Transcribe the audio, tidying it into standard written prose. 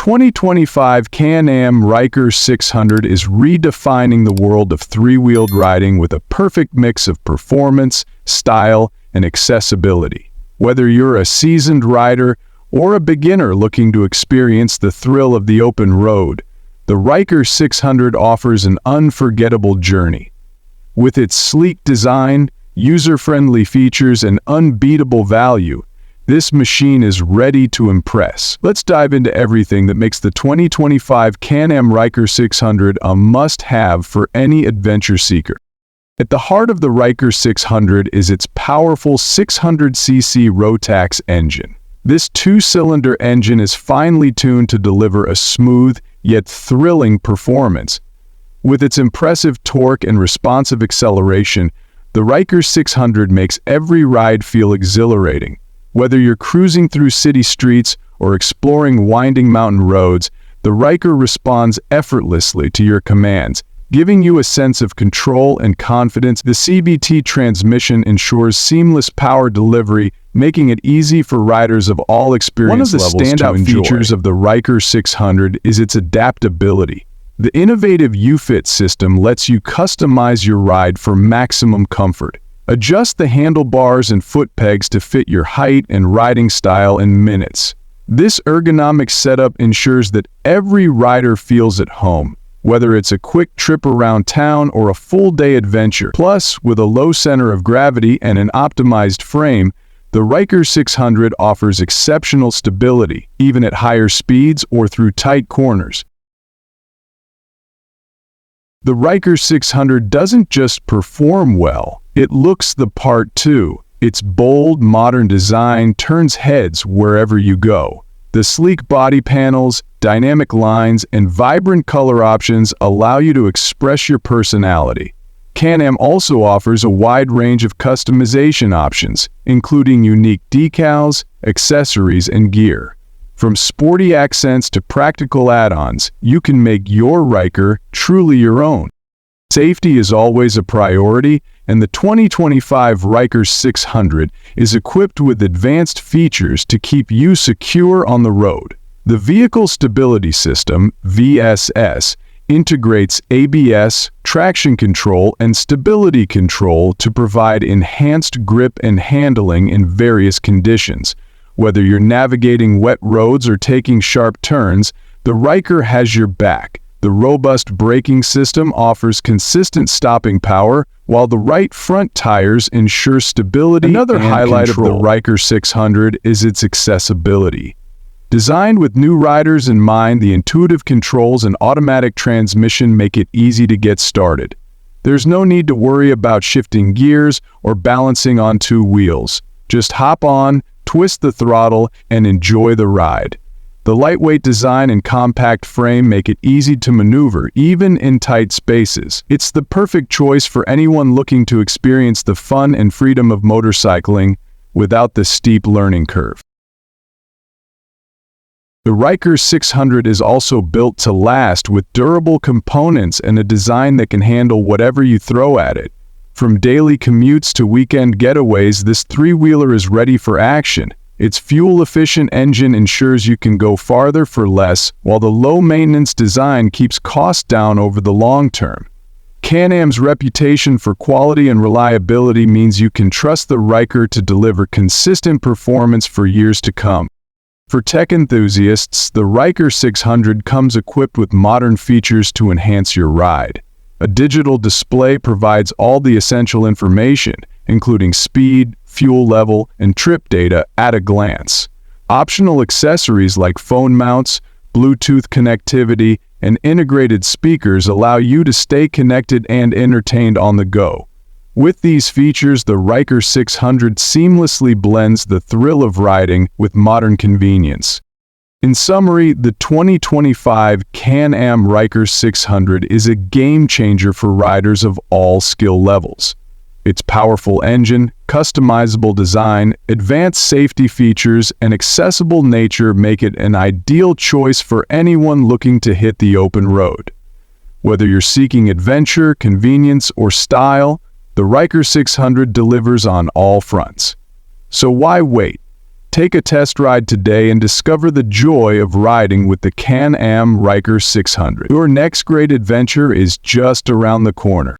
2025 Can-Am Ryker 600 is redefining the world of three-wheeled riding with a perfect mix of performance, style, and accessibility. Whether you're a seasoned rider or a beginner looking to experience the thrill of the open road, the Ryker 600 offers an unforgettable journey. With its sleek design, user-friendly features, and unbeatable value, this machine is ready to impress. Let's dive into everything that makes the 2025 Can-Am Ryker 600 a must-have for any adventure seeker. At the heart of the Ryker 600 is its powerful 600cc Rotax engine. This two-cylinder engine is finely tuned to deliver a smooth, yet thrilling performance. With its impressive torque and responsive acceleration, the Ryker 600 makes every ride feel exhilarating. Whether you're cruising through city streets or exploring winding mountain roads, the Ryker responds effortlessly to your commands, giving you a sense of control and confidence. The CVT transmission ensures seamless power delivery, making it easy for riders of all experience levels to enjoy. One of the standout features of the Ryker 600 is its adaptability. The innovative UFit system lets you customize your ride for maximum comfort. Adjust the handlebars and foot pegs to fit your height and riding style in minutes. This ergonomic setup ensures that every rider feels at home, whether it's a quick trip around town or a full-day adventure. Plus, with a low center of gravity and an optimized frame, the Ryker 600 offers exceptional stability, even at higher speeds or through tight corners. The Ryker 600 doesn't just perform well, it looks the part too. Its bold, modern design turns heads wherever you go. The sleek body panels, dynamic lines, and vibrant color options allow you to express your personality. Can-Am also offers a wide range of customization options, including unique decals, accessories, and gear. From sporty accents to practical add-ons, you can make your Ryker truly your own. Safety is always a priority, and the 2025 Ryker 600 is equipped with advanced features to keep you secure on the road. The Vehicle Stability System, VSS, integrates ABS, traction control, and stability control to provide enhanced grip and handling in various conditions. Whether you're navigating wet roads or taking sharp turns, the Ryker has your back. The robust braking system offers consistent stopping power, while the right front tires ensure stability. Another highlight of the Ryker 600 is its accessibility. Designed with new riders in mind, the intuitive controls and automatic transmission make it easy to get started. There's no need to worry about shifting gears or balancing on two wheels. Just hop on, twist the throttle, and enjoy the ride. The lightweight design and compact frame make it easy to maneuver, even in tight spaces. It's the perfect choice for anyone looking to experience the fun and freedom of motorcycling without the steep learning curve. The Ryker 600 is also built to last with durable components and a design that can handle whatever you throw at it. From daily commutes to weekend getaways, this three-wheeler is ready for action. Its fuel-efficient engine ensures you can go farther for less, while the low-maintenance design keeps costs down over the long term. Can-Am's reputation for quality and reliability means you can trust the Ryker to deliver consistent performance for years to come. For tech enthusiasts, the Ryker 600 comes equipped with modern features to enhance your ride. A digital display provides all the essential information, including speed, fuel level, and trip data at a glance. Optional accessories like phone mounts, Bluetooth connectivity, and integrated speakers allow you to stay connected and entertained on the go. With these features, the Ryker 600 seamlessly blends the thrill of riding with modern convenience. In summary, the 2025 Can-Am Ryker 600 is a game-changer for riders of all skill levels. Its powerful engine, customizable design, advanced safety features, and accessible nature make it an ideal choice for anyone looking to hit the open road. Whether you're seeking adventure, convenience, or style, the Ryker 600 delivers on all fronts. So why wait? Take a test ride today and discover the joy of riding with the Can-Am Ryker 600. Your next great adventure is just around the corner.